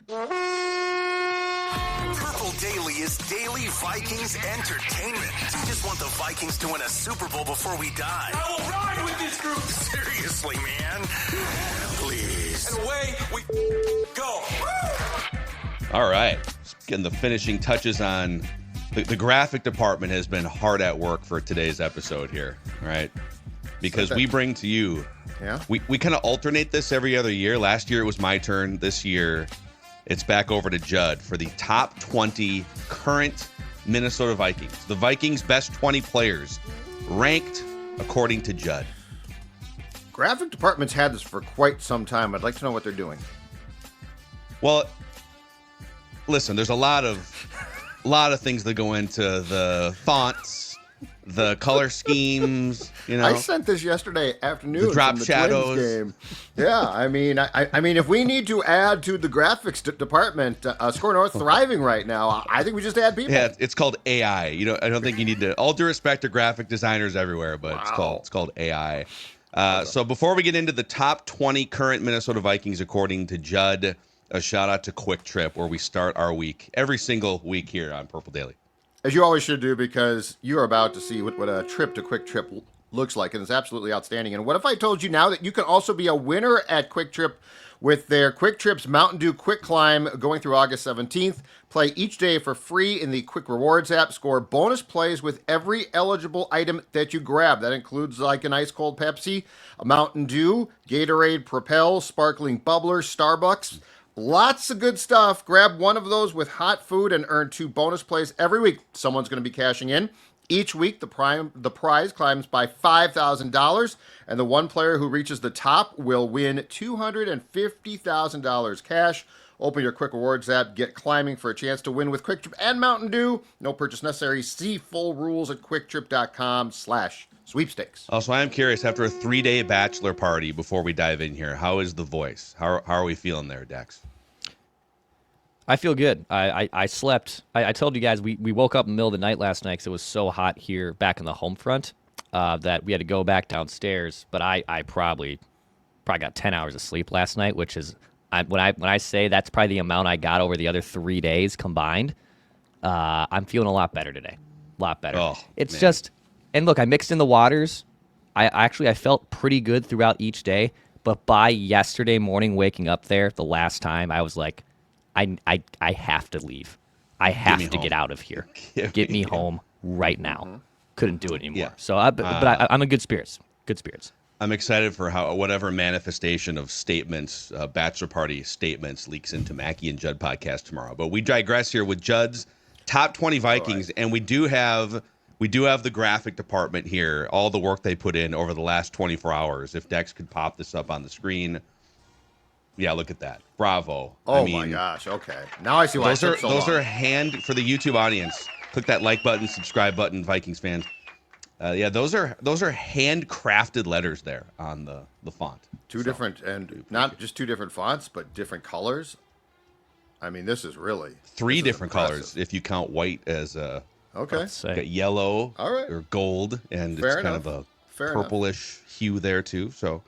Purple Daily is daily Vikings entertainment. We just want the Vikings to win a Super Bowl before we die. I will ride with this group. Seriously, man. Please. And away we go. All right. Getting the finishing touches on the graphic department has been hard at work for today's episode here, right? Because we bring to you, we kind of alternate this every other year. Last year it was my turn. This year it's back over to Judd for the top 20 current Minnesota Vikings. The Vikings' best 20 players ranked according to Judd. Graphic department's had this for quite some time. I'd like to know what they're doing. Well, listen, there's a lot of things that go into the fonts, the color schemes, you know. I sent this yesterday afternoon. The drop from the shadows. Twins game. Yeah, I mean, if we need to add to the graphics department, Score North thriving right now, I think we just add people. Yeah, it's called AI. I don't think you need to. All due respect to graphic designers everywhere, but it's called AI. So before we get into the top 20 current Minnesota Vikings according to Judd, a shout out to Quick Trip, where we start our week every single week here on Purple Daily. As you always should do, because you are about to see what a trip to Quick Trip looks like, and it's absolutely outstanding. And what if I told you now that you can also be a winner at Quick Trip with their Quick Trip's Mountain Dew Quick Climb going through August 17th? Play each day for free in the Quick Rewards app. Score bonus plays with every eligible item that you grab. That includes like an ice cold Pepsi, a Mountain Dew, Gatorade, Propel, Sparkling Bubbler, Starbucks. Lots of good stuff. Grab one of those with hot food and earn 2 bonus plays every week. Someone's going to be cashing in. Each week, the prize climbs by $5,000, and the one player who reaches the top will win $250,000 cash. Open your Quick Rewards app, get climbing for a chance to win with Quick Trip and Mountain Dew. No purchase necessary. See full rules at quicktrip.com/sweepstakes. Also, I am curious, after a 3-day bachelor party, before we dive in here, how is the voice? How are we feeling there, Dex? I feel good. I slept. I told you guys we woke up in the middle of the night last night because it was so hot here back in the home front that we had to go back downstairs. But I probably got 10 hours of sleep last night, which is when I say that's probably the amount I got over the other 3 days combined. I'm feeling a lot better today. A lot better. Oh, it's man. just, and look, I mixed in the waters. I felt pretty good throughout each day. But by yesterday morning, waking up there the last time, I was like, I have to leave. I have to get out of here. Get me home right now. Mm-hmm. Couldn't do it anymore. Yeah. So, I'm in good spirits. Good spirits. I'm excited for how whatever manifestation of statements, bachelor party statements, leaks into Mackie and Judd podcast tomorrow. But we digress here with Judd's top 20 Vikings, and we do have the graphic department here. All the work they put in over the last 24 hours. If Dex could pop this up on the screen. Yeah, look at that. Bravo. Oh, my gosh. Okay. Now I see why those are hand for the YouTube audience. Click that like button, subscribe button, Vikings fans. Those are handcrafted letters there on the font. Different, and not just 2 different fonts, but different colors. I mean, this is really 3 different colors if you count white as okay. Got yellow, all right, or gold, and Fair it's enough. kind of a Fair purplish hue there too. So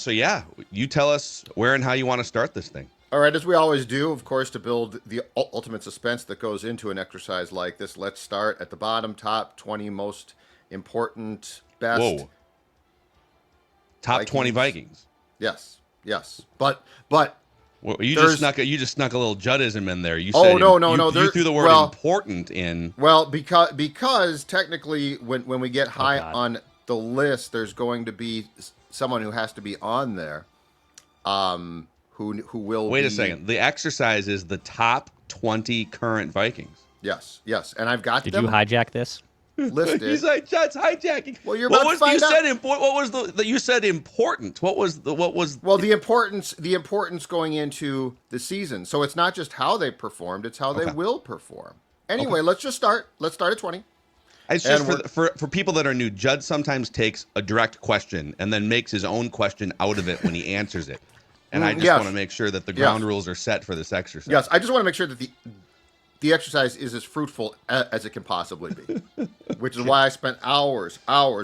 yeah, you tell us where and how you want to start this thing. All right, as we always do, of course, to build the ultimate suspense that goes into an exercise like this, let's start at the bottom, top 20 most important, best. Whoa. Top Vikings. 20 Vikings. Yes. But well, you just snuck a little Juddism in there. You said no. You threw the word important in. Well, because technically when we get high on the list, there's going to be someone who has to be on there, who will. Wait a second. The exercise is the top 20 current Vikings. Yes, and I've got them. Did you hijack this? Listed. He's like, that's hijacking. Well, you're about to find out. What was the? You said important. What was? Well, the importance going into the season. So it's not just how they performed; it's how they will perform. Anyway, let's start at 20. It's just for people that are new. Judd sometimes takes a direct question and then makes his own question out of it when he answers it. And I just want to make sure that the ground rules are set for this exercise. Yes, I just want to make sure that the exercise is as fruitful as it can possibly be, which is why I spent hours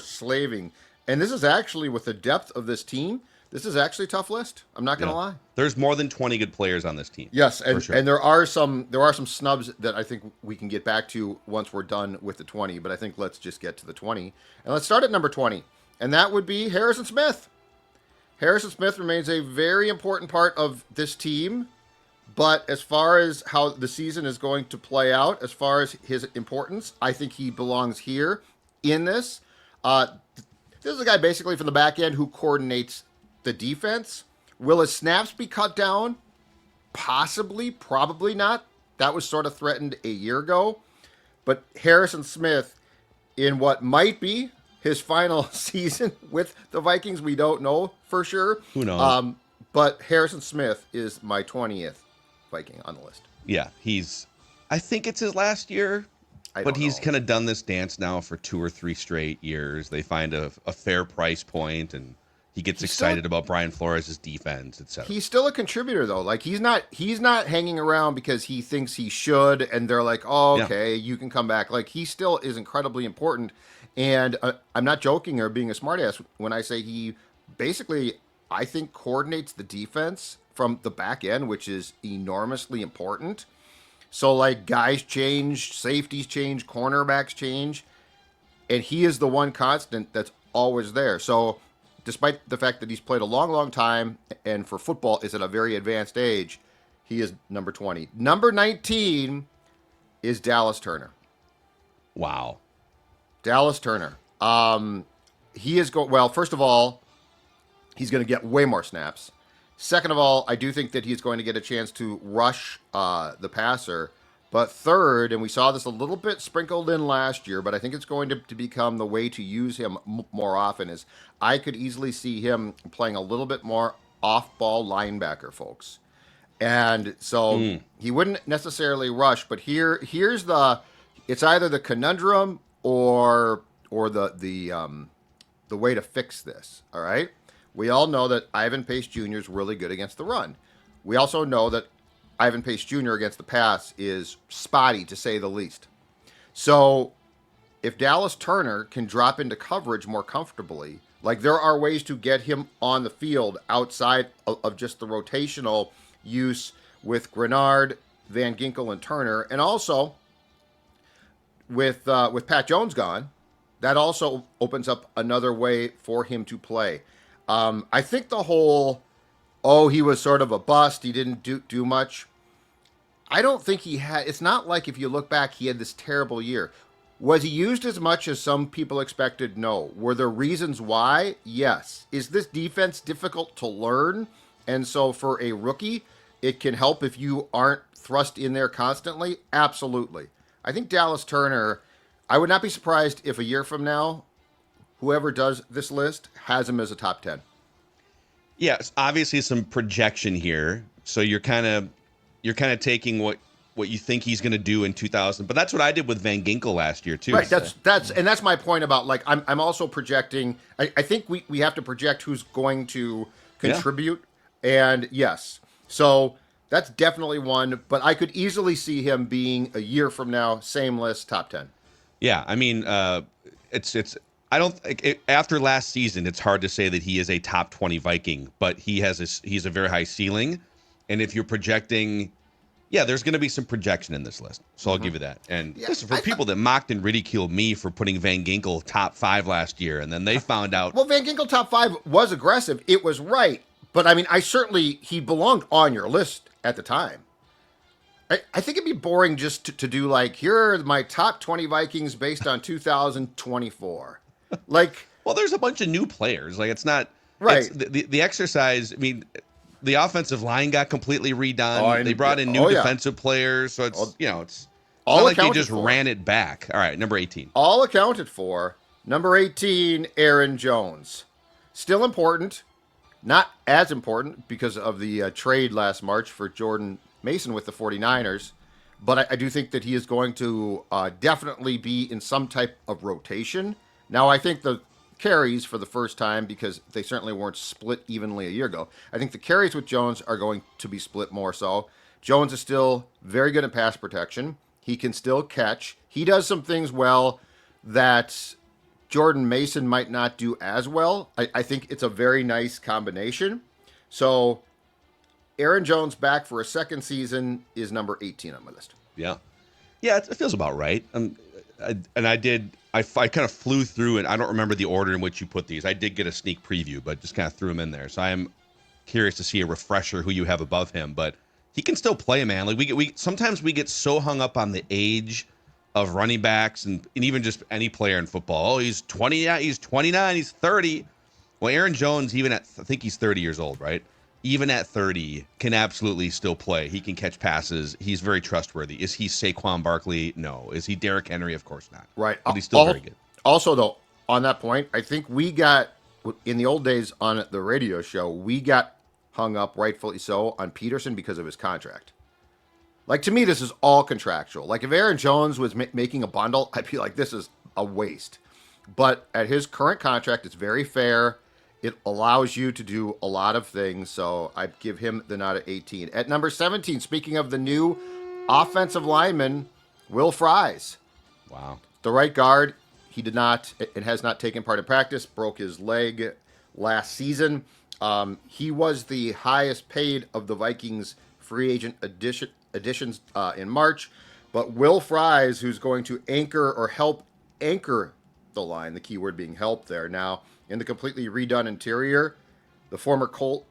slaving. And this is actually, with the depth of this team This is actually a tough list. I'm not going to lie. There's more than 20 good players on this team. Yes, and, sure. and there are some snubs that I think we can get back to once we're done with the 20, but I think let's just get to the 20. And let's start at number 20, and that would be Harrison Smith. Harrison Smith remains a very important part of this team, but as far as how the season is going to play out, as far as his importance, I think he belongs here in this. This is a guy basically from the back end who coordinates the defense. Will his snaps be cut down? Possibly, probably not. That was sort of threatened a year ago. But Harrison Smith, in what might be his final season with the Vikings, we don't know for sure. Who knows? But Harrison Smith is my 20th Viking on the list. Yeah, I think it's his last year, but he's kind of done this dance now for 2 or 3 straight years. They find a fair price point, and he gets excited about Brian Flores' defense, etc. He's still a contributor, though. Like, he's not hanging around because he thinks he should, and they're like, oh, okay, you can come back. Like, he still is incredibly important, and I'm not joking or being a smartass when I say he basically, I think, coordinates the defense from the back end, which is enormously important. So, like, guys change, safeties change, cornerbacks change, and he is the one constant that's always there. So, despite the fact that he's played a long, long time, and for football is at a very advanced age, he is number 20. Number 19 is Dallas Turner. Wow. Dallas Turner. He is well, first of all, he's going to get way more snaps. Second of all, I do think that he's going to get a chance to rush the passer. But third, and we saw this a little bit sprinkled in last year, but I think it's going to become the way to use him more often, is I could easily see him playing a little bit more off-ball linebacker, folks. And so he wouldn't necessarily rush, but here's it's either the conundrum or the way to fix this, all right? We all know that Ivan Pace Jr. is really good against the run. We also know that Ivan Pace Jr. against the pass is spotty, to say the least. So if Dallas Turner can drop into coverage more comfortably, like, there are ways to get him on the field outside of just the rotational use with Grenard, Van Ginkel, and Turner. And also, with Pat Jones gone, that also opens up another way for him to play. I think the whole, he was sort of a bust, he didn't do much. I don't think he had. It's not like, if you look back, he had this terrible year. Was he used as much as some people expected? No. Were there reasons why? Yes. Is this defense difficult to learn? And so for a rookie, it can help if you aren't thrust in there constantly? Absolutely. I think Dallas Turner, I would not be surprised if a year from now, whoever does this list has him as a top 10. Yes, obviously some projection here. So you're kind of taking what you think he's going to do in 2000. But that's what I did with Van Ginkel last year too. Right. That's my point about, like, I'm also projecting. I think we have to project who's going to contribute. Yeah. And yes, so that's definitely one. But I could easily see him being a year from now, same list, top 10. Yeah, I mean, it's. I don't. After last season, it's hard to say that he is a top 20 Viking, but he's a very high ceiling. And if you're projecting, there's going to be some projection in this list. So I'll give you that. And listen, for people that mocked and ridiculed me for putting Van Ginkel top 5 last year, and then they found out. Well, Van Ginkel top 5 was aggressive. It was right. But I mean, he belonged on your list at the time. I think it'd be boring just to do, like, here are my top 20 Vikings based on 2024. Like, well, there's a bunch of new players. Like, it's not right. The exercise. I mean, the offensive line got completely redone. They brought in new defensive players, so it's it's not like they just ran it back. All right, number 18. All accounted for. Number 18, Aaron Jones. Still important, not as important because of the trade last March for Jordan Mason with the 49ers, but I do think that he is going to definitely be in some type of rotation. Now, I think the carries for the first time, because they certainly weren't split evenly a year ago, I think the carries with Jones are going to be split more so. Jones is still very good at pass protection. He can still catch. He does some things well that Jordan Mason might not do as well. I think it's a very nice combination. So Aaron Jones back for a second season is number 18 on my list. Yeah. Yeah, it feels about right. I kind of flew through it. I don't remember the order in which you put these. I did get a sneak preview, but just kind of threw them in there. So I am curious to see a refresher who you have above him, but he can still play, man. Like we sometimes we get so hung up on the age of running backs and even just any player in football. Oh, he's 20, yeah, he's 29, he's 30. Well, Aaron Jones, even at, I think he's 30 years old, right? Even at 30, can absolutely still play. He can catch passes. He's very trustworthy. Is he Saquon Barkley? No. Is he Derrick Henry? Of course not. Right. But he's still very good. Also, though, on that point, I think we got, in the old days on the radio show, we got hung up, rightfully so, on Peterson because of his contract. Like, to me, this is all contractual. Like, if Aaron Jones was making a bundle, I'd be like, this is a waste. But at his current contract, it's very fair. It allows you to do a lot of things, so I'd give him the nod at 18. At number 17, speaking of the new offensive lineman, Will Fries. Wow. The right guard, he did not and has not taken part in practice, broke his leg last season. He was the highest paid of the Vikings free agent additions in March. But Will Fries, who's going to anchor or help anchor the line, the key word being help there now, in the completely redone interior, the former Colt,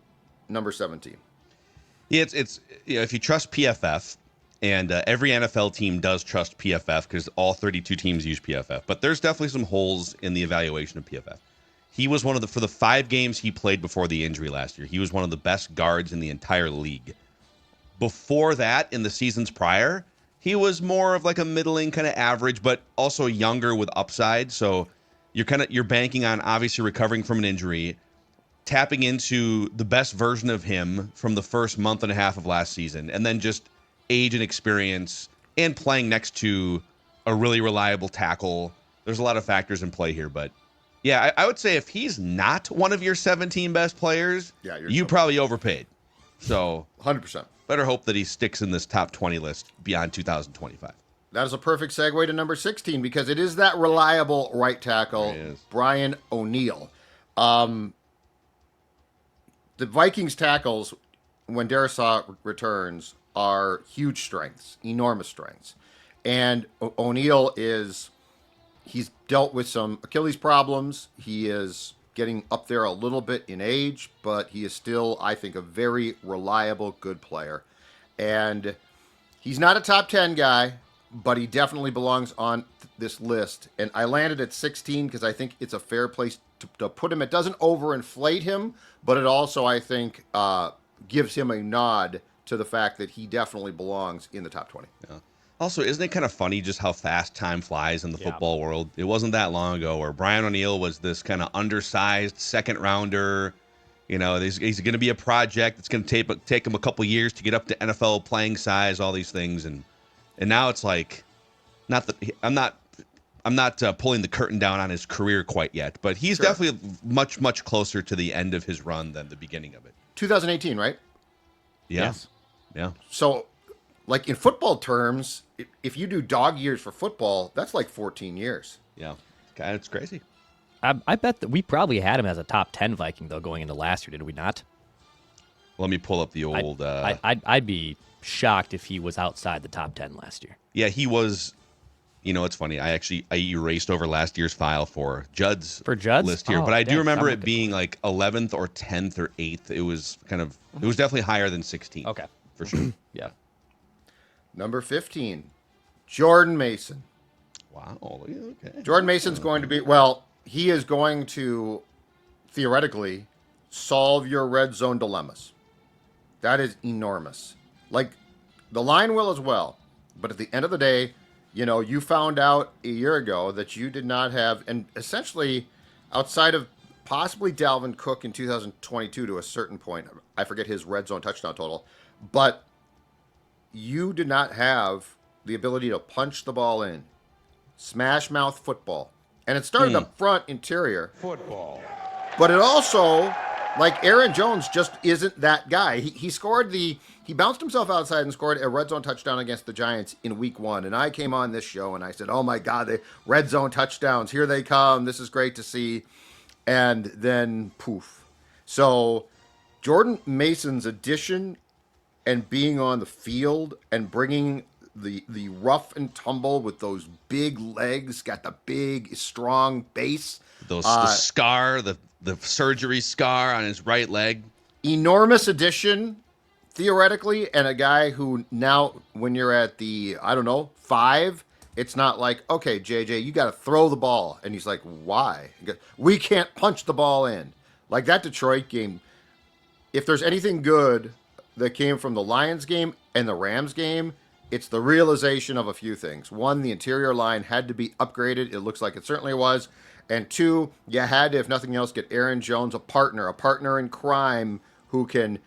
number 17. Yeah, it's if you trust PFF, and every NFL team does trust PFF because all 32 teams use PFF, but there's definitely some holes in the evaluation of PFF. He was for the 5 games he played before the injury last year, he was one of the best guards in the entire league. Before that, in the seasons prior, he was more of like a middling kind of average, but also younger with upside. So you're banking on obviously recovering from an injury, tapping into the best version of him from the first month and a half of last season, and then just age and experience and playing next to a really reliable tackle. There's a lot of factors in play here, but yeah, I would say if he's not one of your 17 best players, you probably overpaid. So 100%. Better hope that he sticks in this top 20 list beyond 2025. That is a perfect segue to number 16 because it is that reliable right tackle, Brian O'Neill. The Vikings tackles, when Darisaw returns, are huge strengths, enormous strengths. And O'Neill he's dealt with some Achilles problems. He is getting up there a little bit in age, but he is still, I think, a very reliable, good player. And he's not a top 10 guy, but he definitely belongs on this list. And I landed at 16 because I think it's a fair place to put him. It doesn't overinflate him, but it also, I think, gives him a nod to the fact that he definitely belongs in the top 20. Yeah. Also, isn't it kind of funny just how fast time flies in the football world? It wasn't that long ago where Brian O'Neill was this kind of undersized second rounder. You know, he's going to be a project. It's going to take him a couple years to get up to NFL playing size, all these things. And now it's like, I'm not pulling the curtain down on his career quite yet, but he's definitely much, much closer to the end of his run than the beginning of it. 2018, right? Yeah. Yes. Yeah. So, like in football terms, if you do dog years for football, that's like 14 years. Yeah. It's crazy. I bet that we probably had him as a top 10 Viking, though, going into last year, did we not? Let me pull up the old... I'd be shocked if he was outside the top 10 last year. Yeah, he was... You know, it's funny. I erased over last year's file for Judd's list here, but I do remember it being like 11th or 10th or 8th. It was it was definitely higher than 16th. Okay. For sure. Yeah. Number 15, Jordan Mason. Wow. Okay. Jordan Mason's going to be, he is going to theoretically solve your red zone dilemmas. That is enormous. Like, the line will as well, but at the end of the day, you know, you found out a year ago that you did not have, and essentially outside of possibly Dalvin Cook in 2022 to a certain point, I forget his red zone touchdown total, but you did not have the ability to punch the ball in. Smash mouth football. And it started up front interior. Football. But it also Like Aaron Jones just isn't that guy. He bounced himself outside and scored a red zone touchdown against the Giants in week 1. And I came on this show and I said, oh my God, the red zone touchdowns, here they come. This is great to see. And then poof. So Jordan Mason's addition and being on the field and bringing the rough and tumble with those big legs, got the big, strong base. The scar, the surgery scar on his right leg. Enormous addition, theoretically, and a guy who now, when you're at the, 5, it's not like, okay, JJ, you got to throw the ball. And he's like, why? He goes, we can't punch the ball in. Like that Detroit game, if there's anything good that came from the Lions game and the Rams game, it's the realization of a few things. One, the interior line had to be upgraded. It looks like it certainly was. And two, you had to, if nothing else, get Aaron Jones a partner in crime who can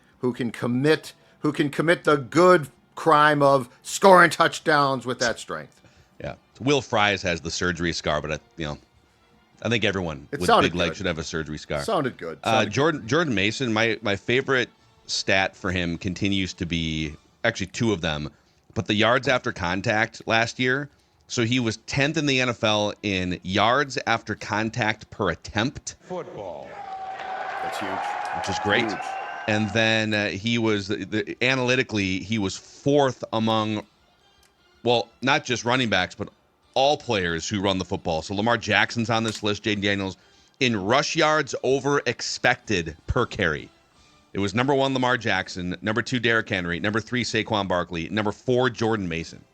commit the good crime of scoring touchdowns with that strength. Yeah, Will Fries has the surgery scar, but I think everyone with big legs should have a surgery scar. Sounded good. Jordan Mason, my favorite stat for him continues to be actually 2 of them, but the yards after contact last year. So he was 10th in the NFL in yards after contact per attempt. Football. That's huge. Which is great. Huge. And then he was, analytically, he was 4th among, well, not just running backs, but all players who run the football. So Lamar Jackson's on this list, Jaden Daniels, in rush yards over expected per carry. It was number 1, Lamar Jackson, number 2, Derrick Henry, number 3, Saquon Barkley, number 4, Jordan Mason.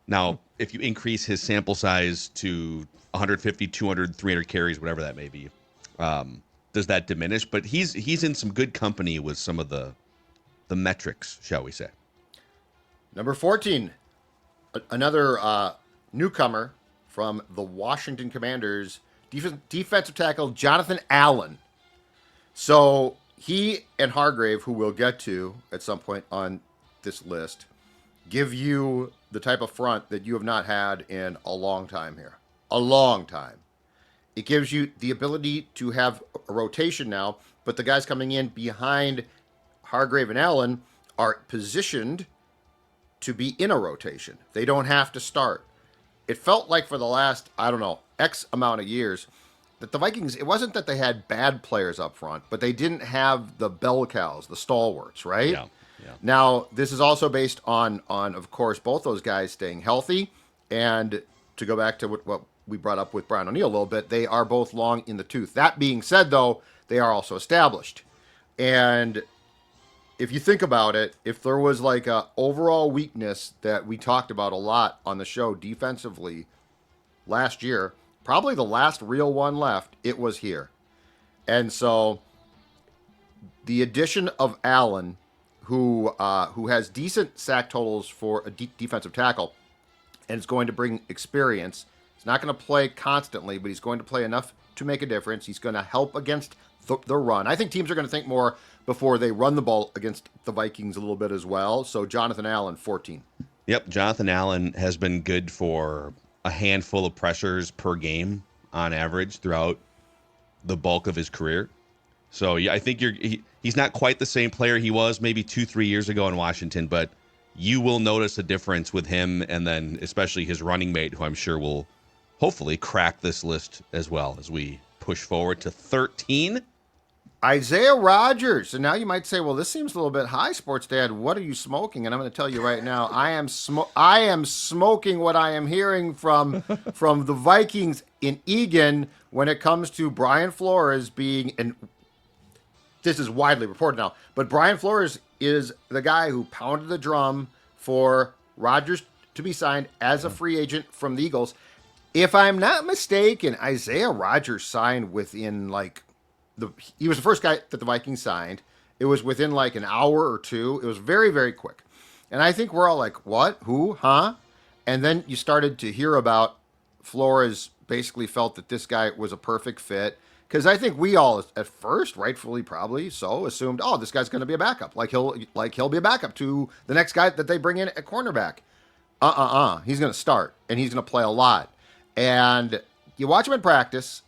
Now, if you increase his sample size to 150, 200, 300 carries, whatever that may be, does that diminish? But he's in some good company with some of the metrics, shall we say. Number 14, another newcomer from the Washington Commanders, defensive tackle Jonatahn Allen. So he and Hargrave, who we'll get to at some point on this list, give you the type of front that you have not had in a long time here. A long time. It gives you the ability to have a rotation now, but the guys coming in behind Hargrave and Allen are positioned to be in a rotation. They don't have to start. It felt like for the last, X amount of years, that the Vikings, it wasn't that they had bad players up front, but they didn't have the bell cows, the stalwarts, right? Yeah. Now, this is also based on, of course, both those guys staying healthy. And to go back to what we brought up with Brian O'Neill a little bit, they are both long in the tooth. That being said, though, they are also established. And if you think about it, if there was like a overall weakness that we talked about a lot on the show defensively last year, probably the last real one left, it was here. And so the addition of Allen, who has decent sack totals for a defensive tackle, and is going to bring experience. He's not going to play constantly, but he's going to play enough to make a difference. He's going to help against the run. I think teams are going to think more before they run the ball against the Vikings a little bit as well. So Jonatahn Allen, 14. Yep, Jonatahn Allen has been good for a handful of pressures per game on average throughout the bulk of his career. So yeah, I think he's not quite the same player he was maybe 2-3 years ago in Washington, but you will notice a difference with him, and then especially his running mate, who I'm sure will hopefully crack this list as well as we push forward to 13. Isaiah Rodgers. And now you might say, well, this seems a little bit high, Sports Dad. What are you smoking? And I'm going to tell you right now, I am smoking what I am hearing from the Vikings in Egan when it comes to Brian Flores being, and this is widely reported now, but Brian Flores is the guy who pounded the drum for Rodgers to be signed as a free agent from the Eagles. If I'm not mistaken, Isaiah Rodgers signed within he was the first guy that the Vikings signed. It was within like an hour or two. It was very, very quick. And I think we're all like, what? Who? Huh? And then you started to hear about Flores basically felt that this guy was a perfect fit. Because I think we all, at first, rightfully probably so, assumed, oh, this guy's going to be a backup. He'll be a backup to the next guy that they bring in at cornerback. He's going to start, and he's going to play a lot. And you watch him in practice,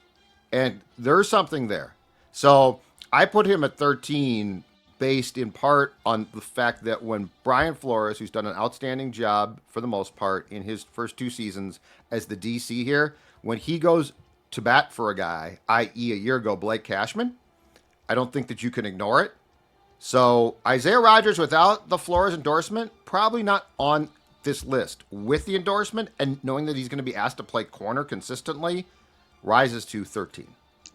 and there's something there. So I put him at 13 based in part on the fact that when Brian Flores, who's done an outstanding job for the most part in his first 2 seasons as the DC here, when he goes to bat for a guy, i.e. a year ago, Blake Cashman, I don't think that you can ignore it. So Isaiah Rodgers without the Flores endorsement, probably not on this list. With the endorsement and knowing that he's going to be asked to play corner consistently, rises to 13.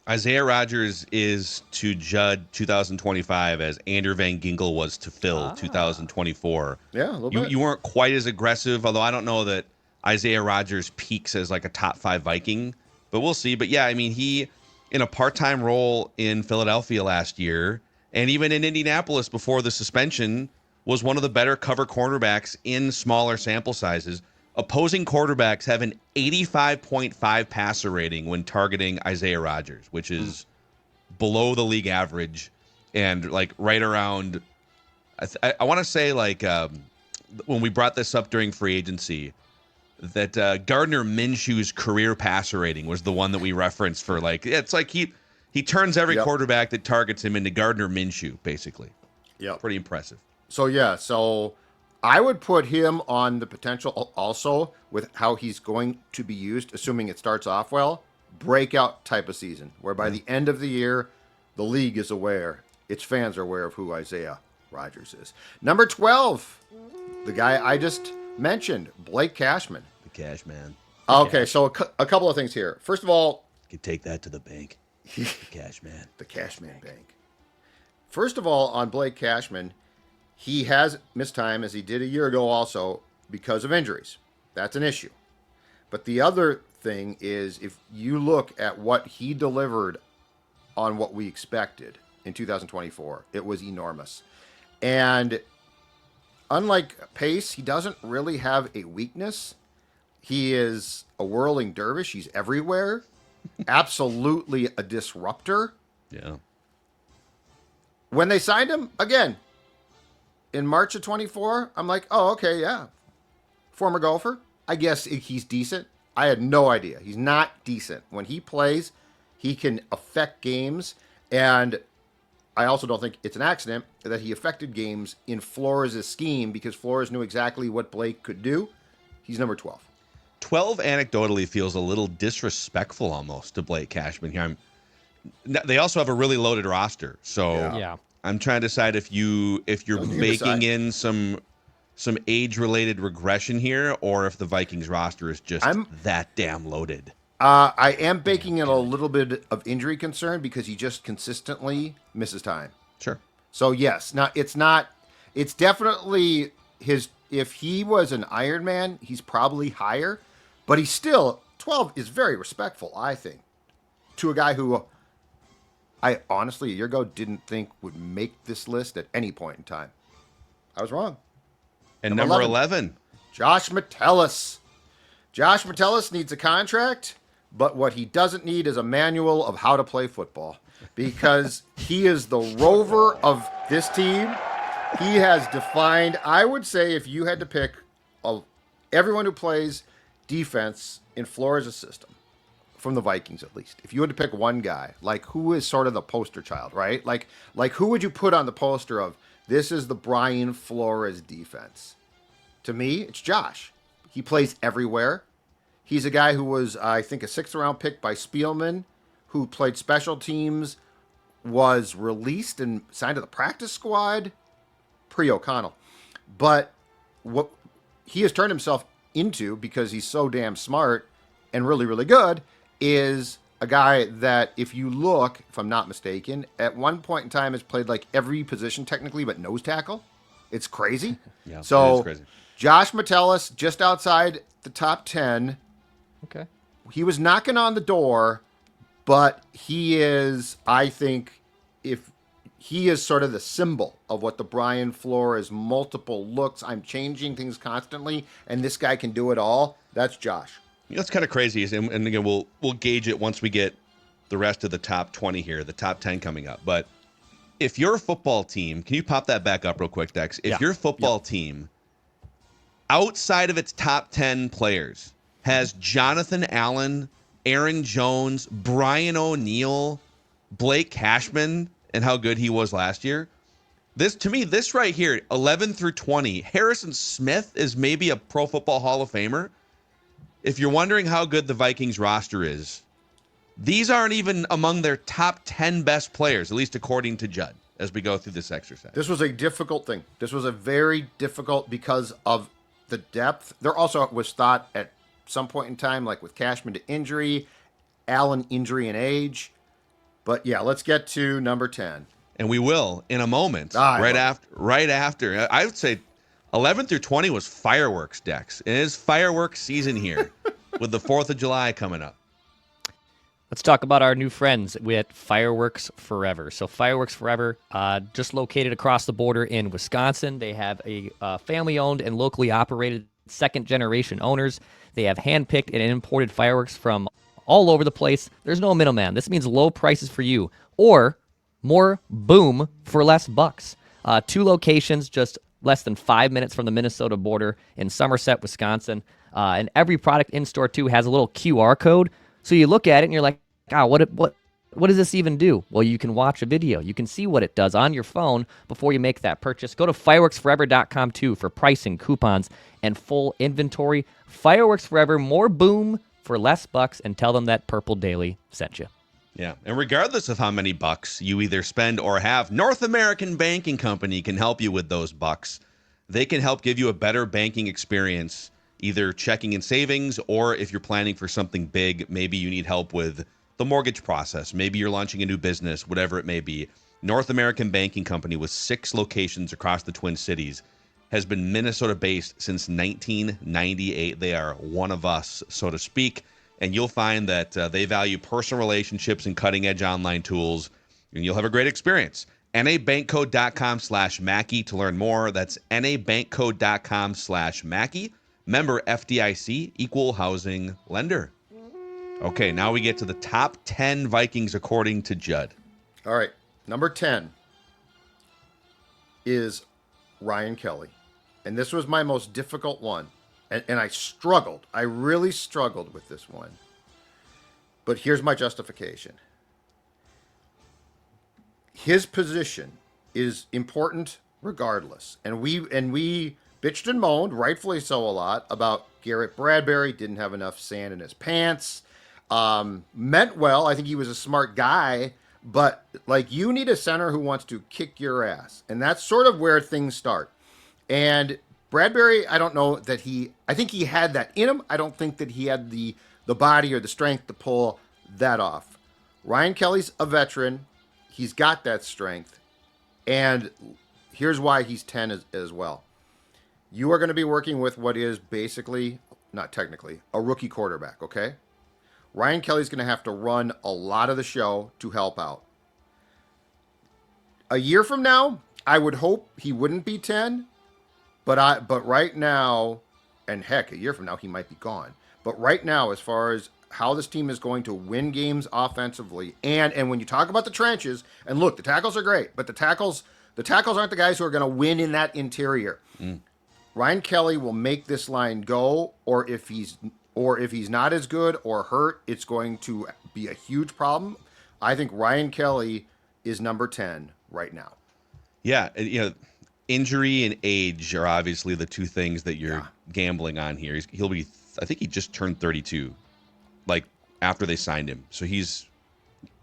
Isaiah Rodgers is to Judd 2025 as Andrew Van Ginkel was to Phil 2024. Yeah, a little bit. You weren't quite as aggressive, although I don't know that Isaiah Rodgers peaks as like a top 5 Viking, but we'll see. But yeah, I mean, he in a part-time role in Philadelphia last year and even in Indianapolis before the suspension was one of the better cover cornerbacks in smaller sample sizes. Opposing quarterbacks have an 85.5 passer rating when targeting Isaiah Rodgers, which is below the league average and like right around, I want to say like when we brought this up during free agency, that Gardner Minshew's career passer rating was the one that we referenced for like, it's like he turns every quarterback that targets him into Gardner Minshew, basically. Yeah. Pretty impressive. So I would put him on the potential also with how he's going to be used, assuming it starts off well, breakout type of season, where by the end of the year, the league is aware, its fans are aware of who Isaiah Rodgers is. Number 12, the guy I just mentioned, Blake Cashman. The Cash Man. Okay, so a couple of things here. First of all, You could take that to the bank. The Cash Man. The Cashman Bank. First of all, on Blake Cashman, he has missed time, as he did a year ago also, because of injuries. That's an issue. But the other thing is, if you look at what he delivered on what we expected in 2024, it was enormous. And unlike Pace, he doesn't really have a weakness. He is a whirling dervish. He's everywhere. Absolutely a disruptor. Yeah. When they signed him, again, in March of 24, I'm like, oh, okay, yeah. Former golfer. I guess he's decent. I had no idea. He's not decent. When he plays, he can affect games. And I also don't think it's an accident that he affected games in Flores' scheme because Flores knew exactly what Blake could do. He's number 12. 12 anecdotally feels a little disrespectful almost to Blake Cashman here. They also have a really loaded roster. So Yeah. I'm trying to decide if you're baking in some age-related regression here, or if the Vikings roster is just that damn loaded. I am baking in a little bit of injury concern because he just consistently misses time. Sure. So yes, it's definitely his. If he was an Iron Man, he's probably higher, but he's still 12 is very respectful, I think, to a guy who I honestly a year ago didn't think would make this list at any point in time. I was wrong. And number 11. Josh Metellus. Josh Metellus needs a contract, but what he doesn't need is a manual of how to play football because he is the rover of this team. He has defined, I would say, if you had to pick of everyone who plays defense in Flores' system, from the Vikings at least, if you had to pick one guy, like who is sort of the poster child, right? Like who would you put on the poster of this is the Brian Flores defense? To me, it's Josh. He plays everywhere. He's a guy who was, I think, a 6th-round pick by Spielman, who played special teams, was released and signed to the practice squad pre-O'Connell. But what he has turned himself into, because he's so damn smart and really, really good, is a guy that, if you look, if I'm not mistaken, at one point in time has played like every position technically but nose tackle. It's crazy. Yeah, so it is crazy. Josh Metellus, just outside the top 10. Okay. He was knocking on the door, but he is, I think, if he is sort of the symbol of what the Brian Flores multiple looks. I'm changing things constantly, and this guy can do it all. That's Josh. You know, it's kind of crazy, and again, we'll gauge it once we get the rest of the top 20 here, the top 10 coming up. But if your football team, can you pop that back up real quick, Dex? If your football team, outside of its top 10 players, has Jonathan Allen, Aaron Jones, Brian O'Neill, Blake Cashman and how good he was last year. This right here, 11 through 20, Harrison Smith is maybe a Pro Football Hall of Famer. If you're wondering how good the Vikings roster is, these aren't even among their top 10 best players, at least according to Judd, as we go through this exercise. This was a difficult thing. This was a very difficult because of the depth. There also was thought at some point in time, like with Cashman to injury, Allen injury and age. But yeah, let's get to number 10. And we will in a moment. Right after. I would say 11 through 20 was fireworks, Dex. It is fireworks season here with the 4th of July coming up. Let's talk about our new friends with Fireworks Forever. So Fireworks Forever, just located across the border in Wisconsin. They have a family-owned and locally operated second-generation owners. They have hand-picked and imported fireworks from all over the place. There's no middleman. This means low prices for you, or more boom for less bucks. 2 locations, just less than 5 minutes from the Minnesota border in Somerset, Wisconsin. And every product in store, too, has a little QR code. So you look at it and you're like, "God, what does this even do?" Well, you can watch a video. You can see what it does on your phone before you make that purchase. Go to fireworksforever.com, too, for pricing, coupons, and full inventory. Fireworks Forever, more boom for less bucks, and tell them that Purple Daily sent you. Yeah, and regardless of how many bucks you either spend or have, North American Banking Company can help you with those bucks. They can help give you a better banking experience, either checking and savings, or if you're planning for something big, maybe you need help with the mortgage process. Maybe you're launching a new business, whatever it may be. North American Banking Company, with 6 locations across the Twin Cities, has been Minnesota-based since 1998. They are one of us, so to speak. And you'll find that they value personal relationships and cutting-edge online tools, and you'll have a great experience. nabankcode.com/Mackey to learn more. That's nabankcode.com/Mackey. Member FDIC, equal housing lender. Okay, now we get to the top 10 Vikings according to Judd. All right, number 10 is Ryan Kelly. And this was my most difficult one. And I struggled. I really struggled with this one. But here's my justification. His position is important regardless. And we bitched and moaned, rightfully so, a lot about Garrett Bradbury didn't have enough sand in his pants. Meant well. I think he was a smart guy. But, like, you need a center who wants to kick your ass. And that's sort of where things start. And Bradbury, I don't know that I think he had that in him. I don't think that he had the body or the strength to pull that off. Ryan Kelly's a veteran. He's got that strength. And here's why he's 10 as well. You are going to be working with what is basically, not technically, a rookie quarterback, okay? Ryan Kelly's going to have to run a lot of the show to help out. A year from now, I would hope he wouldn't be 10. But right now, and heck, a year from now, he might be gone. But right now, as far as how this team is going to win games offensively, and when you talk about the trenches, and look, the tackles are great, but the tackles aren't the guys who are going to win in that interior. Ryan Kelly will make this line go, or if he's not as good or hurt, it's going to be a huge problem. I think Ryan Kelly is number 10 right now. Yeah, injury and age are obviously the 2 things that you're gambling on here. He'll be, I think he just turned 32, like after they signed him. So he's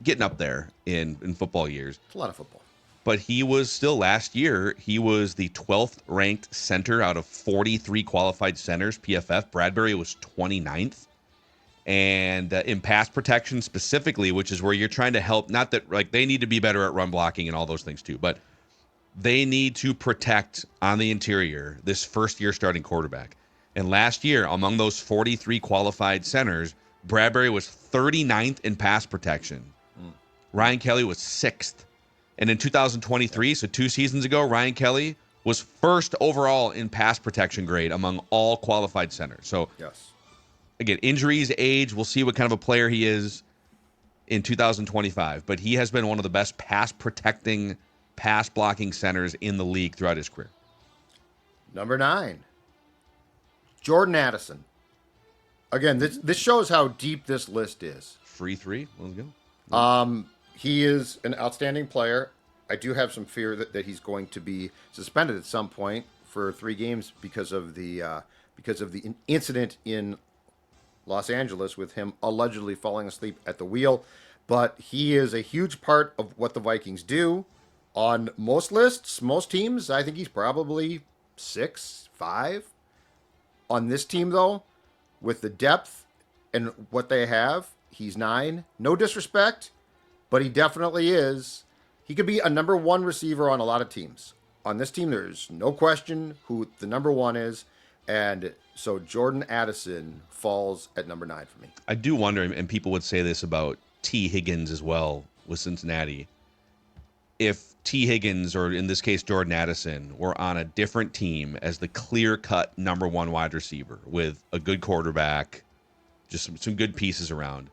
getting up there in football years. It's a lot of football. But he was still, last year, he was the 12th ranked center out of 43 qualified centers, PFF. Bradbury was 29th. And in pass protection specifically, which is where you're trying to help, not that, like, they need to be better at run blocking and all those things too, but they need to protect on the interior this first-year starting quarterback. And last year, among those 43 qualified centers, Bradbury was 39th in pass protection. Ryan Kelly was 6th. And in 2023, so 2 seasons ago, Ryan Kelly was 1st overall in pass protection grade among all qualified centers. So, yes, again, injuries, age, we'll see what kind of a player he is in 2025. But he has been one of the best pass blocking centers in the league throughout his career. Number 9, Jordan Addison. Again, this shows how deep this list is. Free 3. Let's go. He is an outstanding player. I do have some fear that he's going to be suspended at some point for 3 games because of the incident in Los Angeles with him allegedly falling asleep at the wheel. But he is a huge part of what the Vikings do. On most lists, most teams, I think he's probably 6, 5. On this team, though, with the depth and what they have, he's 9. No disrespect, but he definitely is. He could be a number 1 receiver on a lot of teams. On this team, there's no question who the number 1 is. And so Jordan Addison falls at number 9 for me. I do wonder, and people would say this about T. Higgins as well with Cincinnati, if T. Higgins, or in this case Jordan Addison, were on a different team as the clear-cut number 1 wide receiver with a good quarterback, just some good pieces around,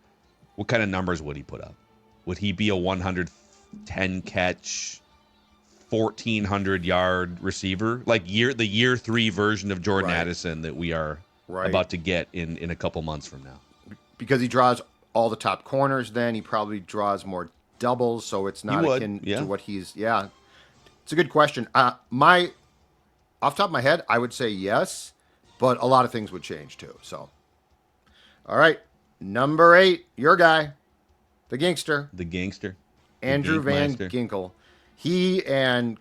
what kind of numbers would he put up? Would he be a 110-catch, 1,400-yard receiver? Like the year 3 version of Jordan Addison that we are about to get in a couple months from now. Because he draws all the top corners then. He probably draws more doubles, so it's not akin to what he's... Yeah, it's a good question. Off the top of my head, I would say yes, but a lot of things would change too. So, all right, number 8, your guy, the gangster. The gangster. Andrew Van Ginkel. He and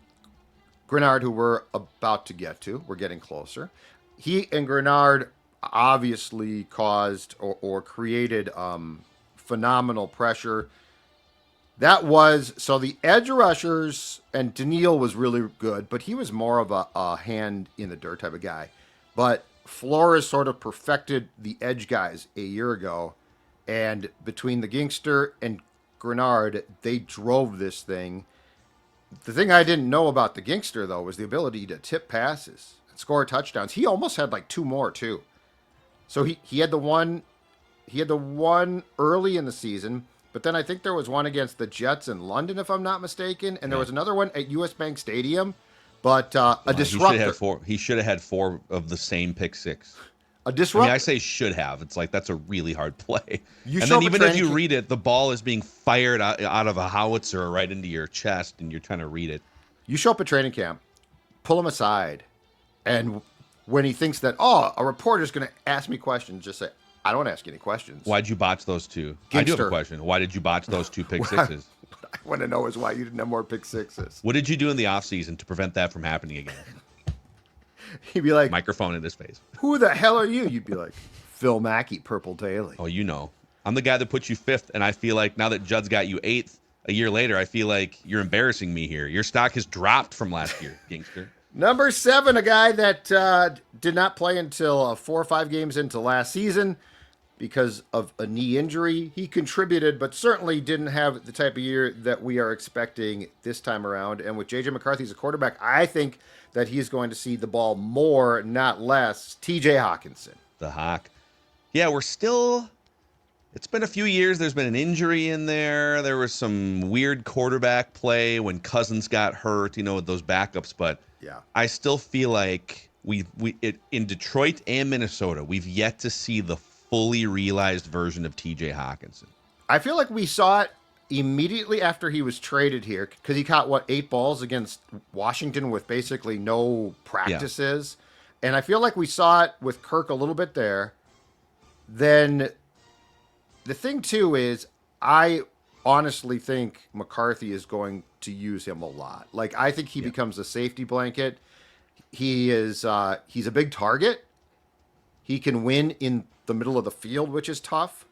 Grenard, who we're about to get to, we're getting closer. He and Grenard obviously caused or created phenomenal pressure. So the edge rushers, and Daniil was really good, but he was more of a hand in the dirt type of guy. But Flores sort of perfected the edge guys a year ago, and between the gangster and Grenard, they drove this thing. The thing I didn't know about the gangster, though, was the ability to tip passes and score touchdowns. He almost had like 2 more too. So he had the one early in the season, but then I think there was one against the Jets in London, if I'm not mistaken, and there was another one at US Bank Stadium. But a disruptor. He should have had 4 of the same pick 6. A disruptor. I mean, I say should have. It's like that's a really hard play. And then even if you read it, the ball is being fired out of a howitzer right into your chest, and you're trying to read it. You show up at training camp, pull him aside, and when he thinks that, a reporter's going to ask me questions, just say, I don't ask any questions. Why'd you botch those 2? Gangster. I do have a question. Why did you botch those 2 pick 6s? I want to know is why you didn't have more pick 6s. What did you do in the offseason to prevent that from happening again? He'd be like, microphone in his face. Who the hell are you? You'd be like, Phil Mackey, Purple Daily. Oh, you know. I'm the guy that put you 5th, and I feel like now that Judd's got you 8th a year later, I feel like you're embarrassing me here. Your stock has dropped from last year, gangster. Number 7, a guy that did not play until 4 or 5 games into last season because of a knee injury. He contributed, but certainly didn't have the type of year that we are expecting this time around. And with JJ McCarthy as a quarterback, I think that he's going to see the ball more, not less. TJ Hawkinson. The Hawk. Yeah, it's been a few years. There's been an injury in there. There was some weird quarterback play when Cousins got hurt, with those backups. But yeah, I still feel like in Detroit and Minnesota, we've yet to see the fully realized version of TJ Hawkinson. I feel like we saw it immediately after he was traded here because he caught 8 balls against Washington with basically no practices. Yeah. And I feel like we saw it with Kirk a little bit there. Then the thing too is I honestly think McCarthy is going to use him a lot. Like I think he becomes a safety blanket. He's a big target. He can win in the middle of the field, which is tough.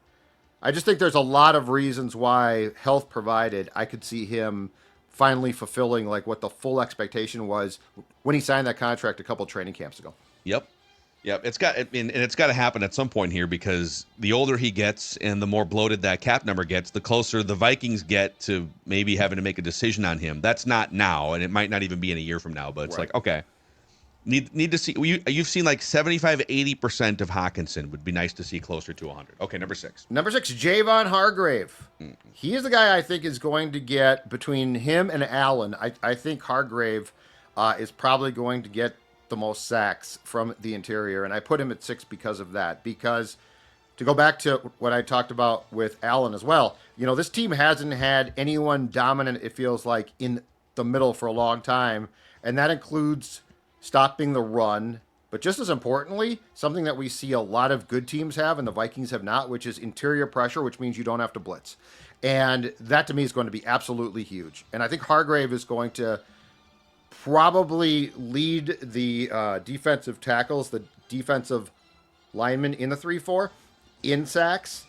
I just think there's a lot of reasons why, health provided, I could see him finally fulfilling like what the full expectation was when he signed that contract a couple training camps ago. Yep. It's got to happen at some point here because the older he gets and the more bloated that cap number gets, the closer the Vikings get to maybe having to make a decision on him. That's not now, and it might not even be in a year from now. But it's like, okay, need to see. You've seen like 75-80% of Hawkinson. Would be nice to see closer to 100. Okay, number 6. Number 6, Javon Hargrave. He is the guy I think is going to get between him and Allen. I think Hargrave is probably going to get the most sacks from the interior, and I put him at 6 because of that. Because to go back to what I talked about with Allen as well, this team hasn't had anyone dominant, it feels like, in the middle for a long time, and that includes stopping the run. But just as importantly, something that we see a lot of good teams have and the Vikings have not, which is interior pressure, which means you don't have to blitz. And that to me is going to be absolutely huge. And I think Hargrave is going to probably lead the defensive tackles, the defensive linemen in the 3-4 in sacks.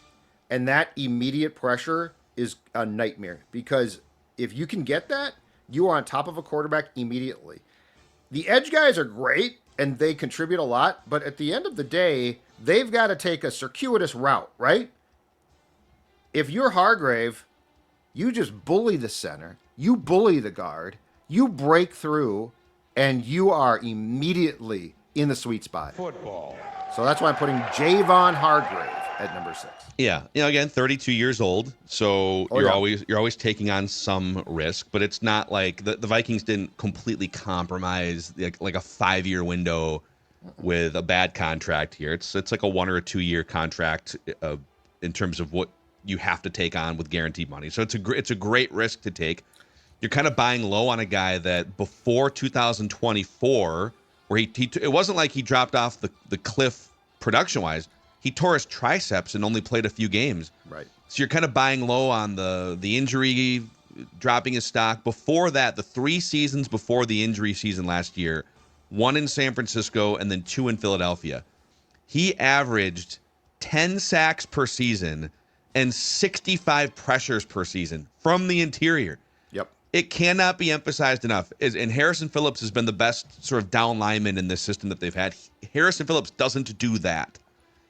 And that immediate pressure is a nightmare because if you can get that, you are on top of a quarterback immediately. The edge guys are great and they contribute a lot, but at the end of the day, they've got to take a circuitous route, right? If you're Hargrave, you just bully the center, you bully the guard, you break through, and you are immediately in the sweet spot. Football. So that's why I'm putting Javon Hargrave at number 6. Yeah, again, 32 years old, so you're always taking on some risk, but it's not like the Vikings didn't completely compromise like a 5-year window with a bad contract here. It's like a 1 or a 2-year contract in terms of what you have to take on with guaranteed money. So it's a great risk to take. You're kind of buying low on a guy that before 2024, where it wasn't like he dropped off the cliff production wise. He tore his triceps and only played a few games. Right. So you're kind of buying low on the injury, dropping his stock. Before that, the 3 seasons before the injury season last year, 1 in San Francisco and then 2 in Philadelphia, he averaged 10 sacks per season and 65 pressures per season from the interior. Yep. It cannot be emphasized enough. And Harrison Phillips has been the best sort of down lineman in this system that they've had. Harrison Phillips doesn't do that.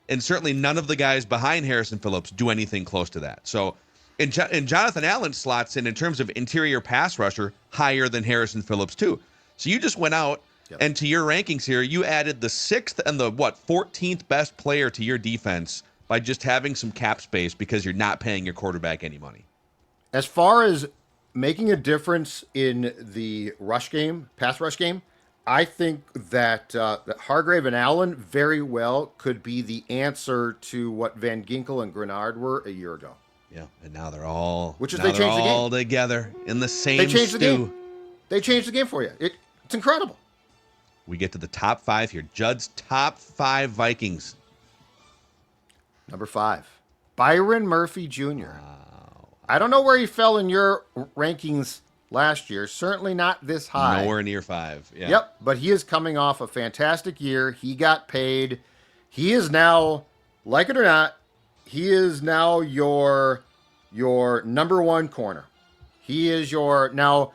And certainly none of the guys behind Harrison Phillips do anything close to that. So, and Jonathan Allen slots in terms of interior pass rusher higher than Harrison Phillips too. So you just went out and to your rankings here, you added the 6th and the 14th best player to your defense by just having some cap space because you're not paying your quarterback any money. As far as making a difference in the rush game, pass rush game, I think that Hargrave and Allen very well could be the answer to what Van Ginkel and Grenard were a year ago. Yeah, and now they're all they changed the game all together in the same They changed stew. the game. They changed the game for you. It's incredible. We get to the top 5 here. Judd's top 5 Vikings. Number 5, Byron Murphy Jr. Wow. I don't know where he fell in your rankings last year. Certainly not this high. Nowhere near 5. Yeah. Yep, but he is coming off a fantastic year. He got paid. He is now, like it or not, he is now your number 1 corner. He is now,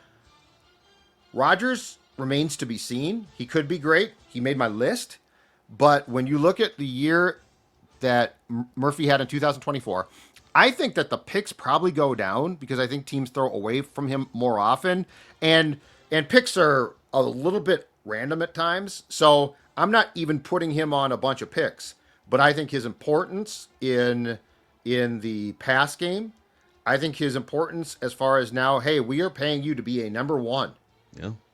Rodgers remains to be seen. He could be great. He made my list. But when you look at the year that Murphy had in 2024, I think that the picks probably go down because I think teams throw away from him more often. And picks are a little bit random at times. So I'm not even putting him on a bunch of picks. But I think his importance in the pass game, I think his importance as far as now, hey, we are paying you to be a number 1,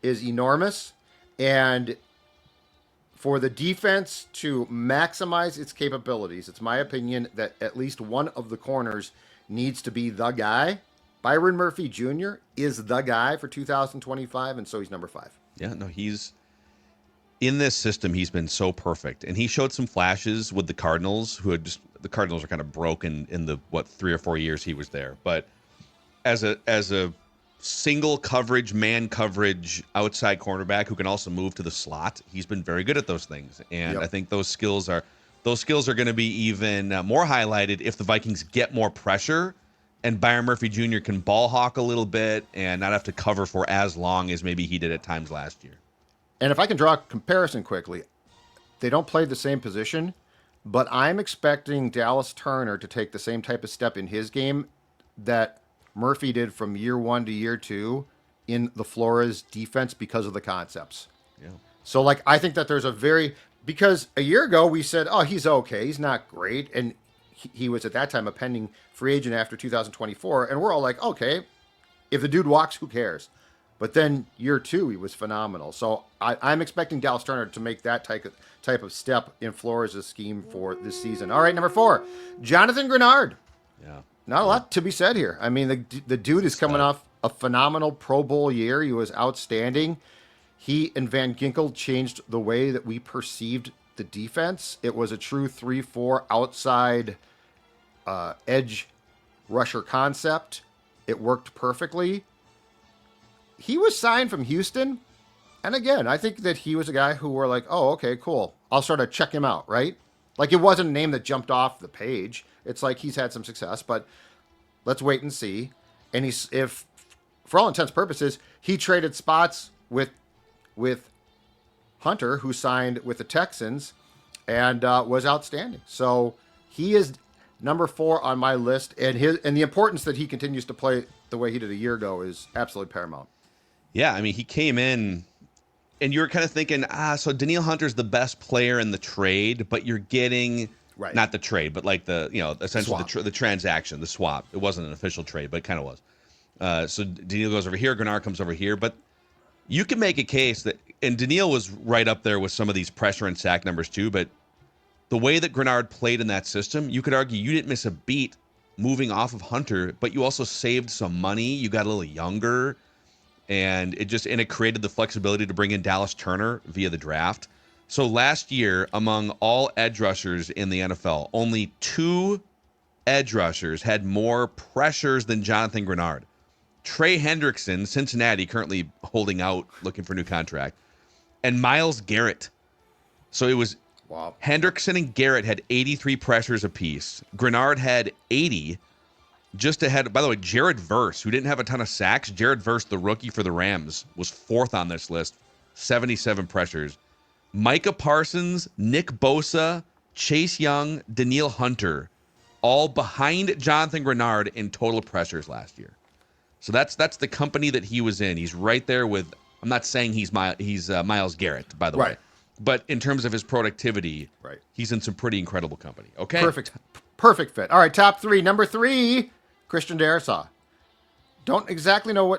is enormous. And for the defense to maximize its capabilities, it's my opinion that at least one of the corners needs to be the guy. Byron Murphy Jr. is the guy for 2025, and so he's number 5. Yeah, no, he's in this system. He's been so perfect, and he showed some flashes with the Cardinals, the Cardinals are kind of broken in the 3 or 4 years he was there. But as a single coverage, man coverage, outside cornerback who can also move to the slot, he's been very good at those things. And I think those skills are going to be even more highlighted if the Vikings get more pressure and Byron Murphy Jr. can ball hawk a little bit and not have to cover for as long as maybe he did at times last year. And if I can draw a comparison quickly, they don't play the same position, but I'm expecting Dallas Turner to take the same type of step in his game that Murphy did from year 1 to year 2 in the Flores defense because of the concepts. Yeah. So, I think that there's because a year ago we said, oh, he's okay. He's not great. And he was at that time a pending free agent after 2024. And we're all like, okay, if the dude walks, who cares? But then year 2, he was phenomenal. So I'm expecting Dallas Turner to make that type of step in Flores' scheme for this season. All right, number 4, Jonathan Grenard. Yeah. Not a lot to be said here. I mean, the dude is coming off a phenomenal Pro Bowl year. He was outstanding. He and Van Ginkel changed the way that we perceived the defense. It was a true 3-4 outside edge rusher concept. It worked perfectly. He was signed from Houston. And again, I think that he was a guy who were like, oh, okay, cool. I'll sort of check him out, right? Like, it wasn't a name that jumped off the page. It's like he's had some success, but let's wait and see. And if for all intents and purposes, he traded spots with Hunter, who signed with the Texans and was outstanding. So he is number 4 on my list, and the importance that he continues to play the way he did a year ago is absolutely paramount. Yeah, I mean, he came in, and you were kind of thinking, so Danielle Hunter's the best player in the trade, but you're getting not the trade, but like essentially the transaction, the swap. It wasn't an official trade, but it kind of was. So Danielle goes over here, Grenard comes over here, but you can make a case that, and Danielle was right up there with some of these pressure and sack numbers too, but the way that Grenard played in that system, you could argue you didn't miss a beat moving off of Hunter, but you also saved some money. You got a little younger, and it created the flexibility to bring in Dallas Turner via the draft. So last year, among all edge rushers in the NFL, only 2 edge rushers had more pressures than Jonathan Grenard. Trey Hendrickson, Cincinnati, currently holding out, looking for a new contract, and Myles Garrett. So it was Hendrickson and Garrett had 83 pressures apiece. Grenard had 80, just ahead. By the way, Jared Verse, who didn't have a ton of sacks, Jared Verse, the rookie for the Rams, was 4th on this list, 77 pressures. Micah Parsons, Nick Bosa, Chase Young, Danielle Hunter, all behind Jonathan Grenard in total pressures last year. So that's the company that he was in. He's right there with. I'm not saying he's Myles Garrett, by the way, but in terms of his productivity, he's in some pretty incredible company. Okay, perfect fit. All right, top 3. Number 3, Christian Darrisaw. Don't exactly know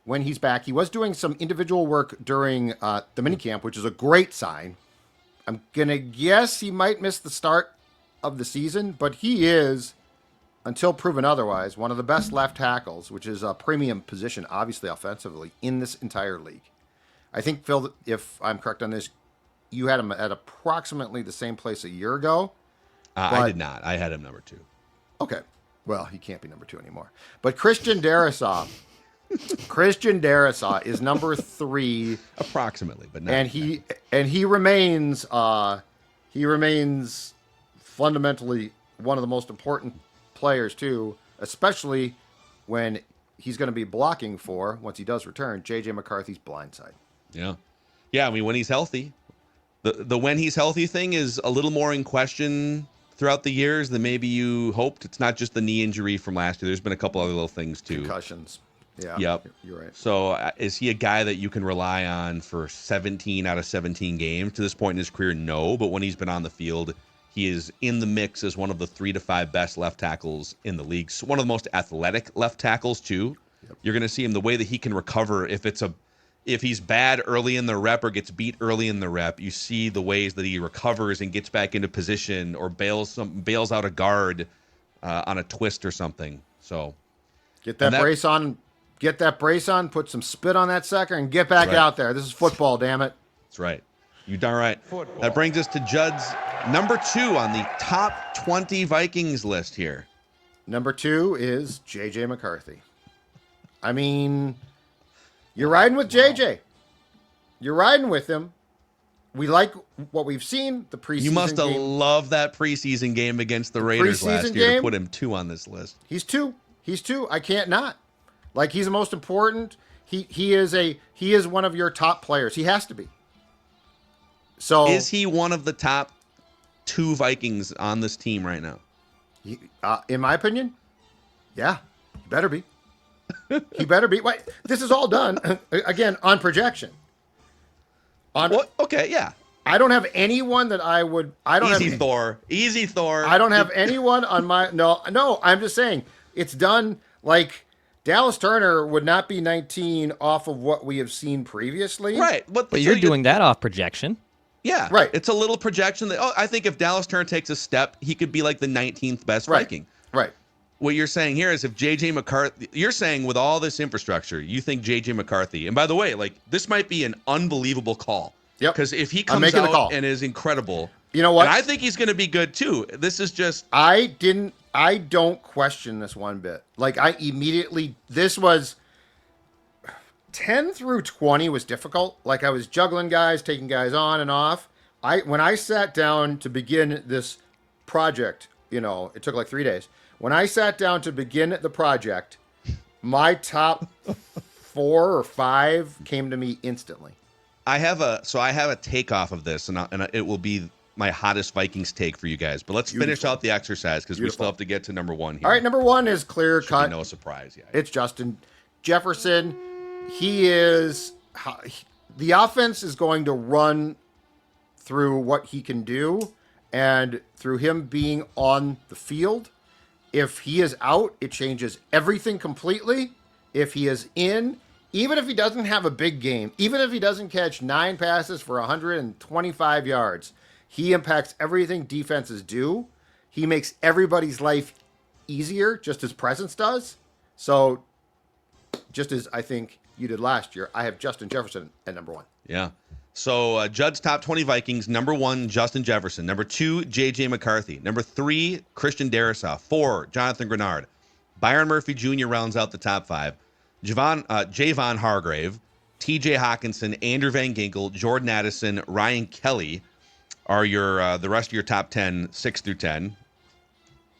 when he's back. He was doing some individual work during the minicamp, which is a great sign. I'm gonna guess he might miss the start of the season, but he is, until proven otherwise, one of the best left tackles, which is a premium position, obviously offensively, in this entire league. I think, Phil, if I'm correct on this, you had him at approximately the same place a year ago. I did not. I had him number 2. Okay. Well, he can't be number 2 anymore. But Christian Darrisaw is number 3. Approximately, but not. And he remains fundamentally one of the most important players too, especially when he's going to be blocking for, once he does return, JJ McCarthy's blind side. Yeah. I mean, when he's healthy, the when he's healthy thing is a little more in question throughout the years than maybe you hoped. It's not just the knee injury from last year. There's been a couple other little things too. Concussions. Yeah. Yep. You're right. So is he a guy that you can rely on for 17 out of 17 games? To this point in his career, no. But when he's been on the field, he is in the mix as one of the 3 to 5 best left tackles in the league. So one of the most athletic left tackles too. Yep. You're going to see him, the way that he can recover if he's bad early in the rep or gets beat early in the rep. You see the ways that he recovers and gets back into position or bails out a guard on a twist or something. So get that brace on. Get that brace on. Put some spit on that sucker and get back out there. This is football, damn it. That's right. You darn right. Football. That brings us to Judd's number 2 on the top 20 Vikings list here. Number 2 is JJ McCarthy. I mean, you're riding with JJ. You're riding with him. We like what we've seen, the preseason game. You must have loved that preseason game against the Raiders last year to put him 2 on this list. He's 2. I can't not. Like, he's the most important. He is one of your top players. He has to be. So is he one of the top 2 Vikings on this team right now? In my opinion, yeah, he better be. He better be. Wait, this is all done again on projection. Okay, yeah. I don't have anyone that I would. Easy Thor. I don't have anyone on my. No. I'm just saying it's done. Like, Dallas Turner would not be 19 off of what we have seen previously. Right, but you're doing that off projection. Yeah, right. It's a little projection that I think if Dallas Turner takes a step, he could be like the 19th best Viking. Right. what you're saying here is if JJ McCarthy, you're saying with all this infrastructure, you think JJ McCarthy, and by the way, like this might be an unbelievable call. Yep. Because if he comes out and is incredible, you know what? And I think he's going to be good too. This is just. I don't question this one bit. Like this was 10 through 20 was difficult. Like I was juggling guys, taking guys on and off. When I sat down to begin this project, it took like 3 days. When I sat down to begin the project, my top 4 or 5 came to me instantly. I have a takeoff of this, and it will be my hottest Vikings take for you guys. But let's finish out the exercise because we still have to get to number 1 here. All right, number 1 is clear cut. No surprise, yeah. It's Justin Jefferson. He is the offense is going to run through what he can do and through him being on the field. If he is out, it changes everything completely. If he is in, even if he doesn't have a big game, even if he doesn't catch 9 passes for 125 yards, he impacts everything defenses do. He makes everybody's life easier, just his presence does. So, just as I think you did last year, I have Justin Jefferson at number 1. Yeah. So, Judd's top 20 Vikings, number 1, Justin Jefferson. Number 2, JJ McCarthy. Number 3, Christian Darrisaw. 4, Jonathan Grenard. Byron Murphy Jr. rounds out the top 5. Javon Hargrave, TJ Hawkinson, Andrew Van Ginkel, Jordan Addison, Ryan Kelly are your the rest of your top 10, 6 through 10.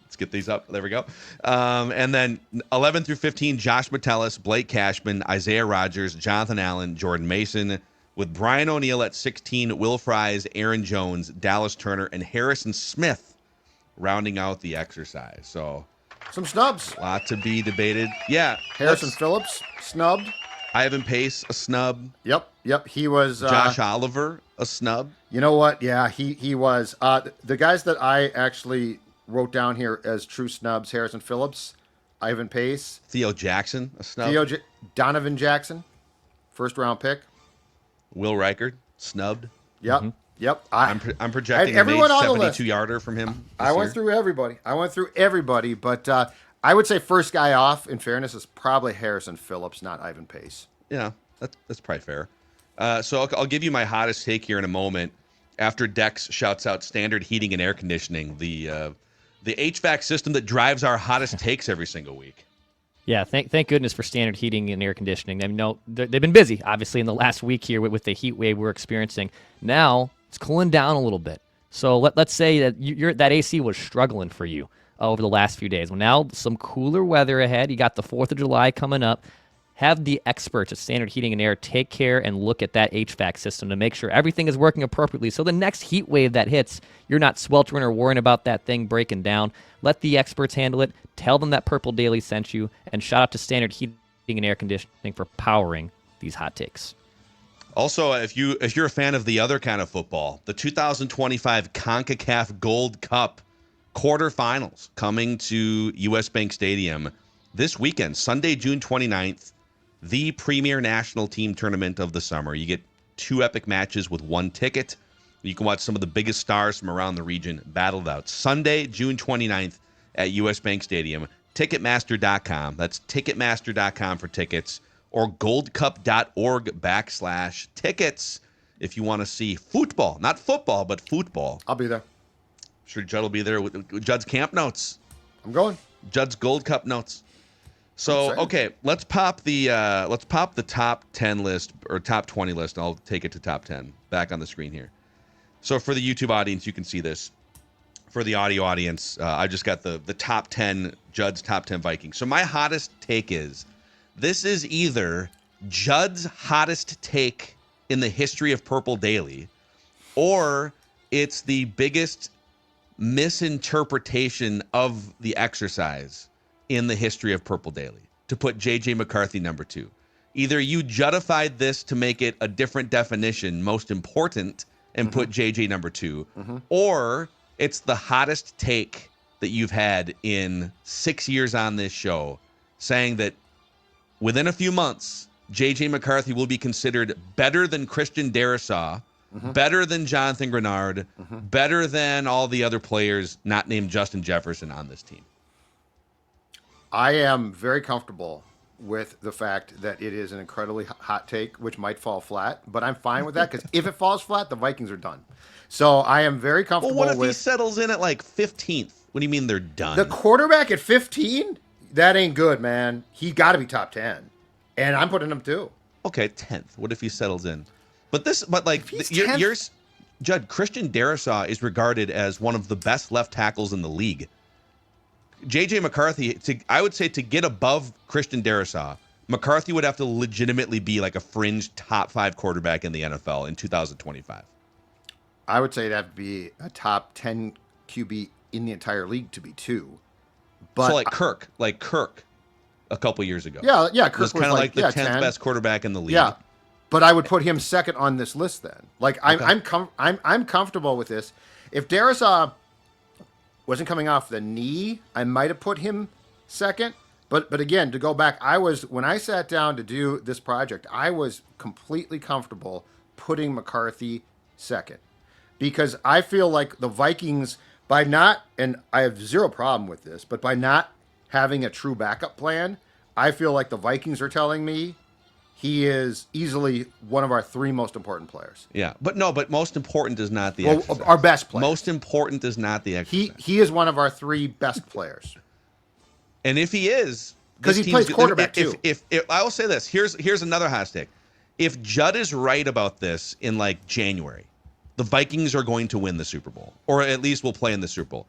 Let's get these up. There we go. And then 11 through 15, Josh Metellus, Blake Cashman, Isaiah Rodgers, Jonathan Allen, Jordan Mason, with Brian O'Neill at 16, Will Fries, Aaron Jones, Dallas Turner, and Harrison Smith rounding out the exercise. So some snubs. A lot to be debated. Yeah. Harrison Phillips, snubbed. Ivan Pace, a snub. Yep. He was Josh Oliver, a snub. You know what? Yeah, he was. The guys that I actually wrote down here as true snubs: Harrison Phillips, Ivan Pace, Theo Jackson, a snub. Donovan Jackson, first round pick. Will Reichard, snubbed. Yep. Mm-hmm. Yep. I'm projecting a 72-yarder from him. I went through everybody. But I would say first guy off, in fairness, is probably Harrison Phillips, not Ivan Pace. Yeah, that's probably fair. So I'll give you my hottest take here in a moment. After Dex shouts out standard heating and air conditioning, the HVAC system that drives our hottest takes every single week. Yeah, thank goodness for standard heating and air conditioning. I mean, no, they've been busy, obviously, in the last week here with the heat wave we're experiencing. Now it's cooling down a little bit. So let's say that that AC was struggling for you over the last few days. Well, now some cooler weather ahead. You got the 4th of July coming up. Have the experts at Standard Heating and Air take care and look at that HVAC system to make sure everything is working appropriately. So the next heat wave that hits, you're not sweltering or worrying about that thing breaking down. Let the experts handle it. Tell them that Purple Daily sent you. And shout out to Standard Heating and Air Conditioning for powering these hot takes. Also, if you're a fan of the other kind of football, the 2025 CONCACAF Gold Cup quarterfinals coming to US Bank Stadium this weekend, Sunday, June 29th. The premier national team tournament of the summer. You get 2 epic matches with 1 ticket. You can watch some of the biggest stars from around the region battled out. Sunday, June 29th at US Bank Stadium. Ticketmaster.com. That's Ticketmaster.com for tickets, or goldcup.org/tickets if you want to see football. Not football, but football. I'll be there. I'm sure Judd will be there with Judd's camp notes. I'm going. Judd's Gold Cup notes. So, okay, let's pop the top 10 list or top 20 list. And I'll take it to top 10 back on the screen here. So for the YouTube audience, you can see this. For the audio audience, I just got the top 10, Judd's top 10 Vikings. So my hottest take is, this is either Judd's hottest take in the history of Purple Daily, or it's the biggest misinterpretation of the exercise in the history of Purple Daily, to put JJ McCarthy number 2. Either you Juddified this to make it a different definition, most important, and put JJ number 2, or it's the hottest take that you've had in 6 years on this show, saying that within a few months, JJ McCarthy will be considered better than Christian Darrisaw, better than Jonathan Grenard, better than all the other players not named Justin Jefferson on this team. I am very comfortable with the fact that it is an incredibly hot take, which might fall flat, but I'm fine with that because if it falls flat, the Vikings are done. So I am very comfortable Well, what if he with settles in at like 15th? What do you mean they're done? the quarterback at 15. That ain't good, man. He got to be top 10, and I'm putting him too. Okay, 10th. What if he settles in? But he's you're 10th. Judd, Christian Darrisaw is regarded as one of the best left tackles in the league. JJ McCarthy, I would say to get above Christian Darrisaw, McCarthy would have to legitimately be like a fringe top 5 quarterback in the NFL in 2025. I would say that'd be a top 10 QB in the entire league to be 2. But So like Kirk a couple years ago. Yeah, Kirk was kind of like the 10th 10. best quarterback in the league. Yeah, but I would put him second on this list then. Like I'm comfortable with this. If Darrisaw wasn't coming off the knee, I might have put him second. But again, to go back, when I sat down to do this project, I was completely comfortable putting McCarthy second because I feel like the Vikings, by not, and I have zero problem with this, but by not having a true backup plan, I feel like the Vikings are telling me he is easily one of our 3 most important players. Yeah, but most important is not the exercise. Our best player. Most important is not the exercise. He is one of our 3 best players. And if he is, because he plays quarterback too. If I will say this, here's another hot take. If Judd is right about this in like January, the Vikings are going to win the Super Bowl, or at least will play in the Super Bowl.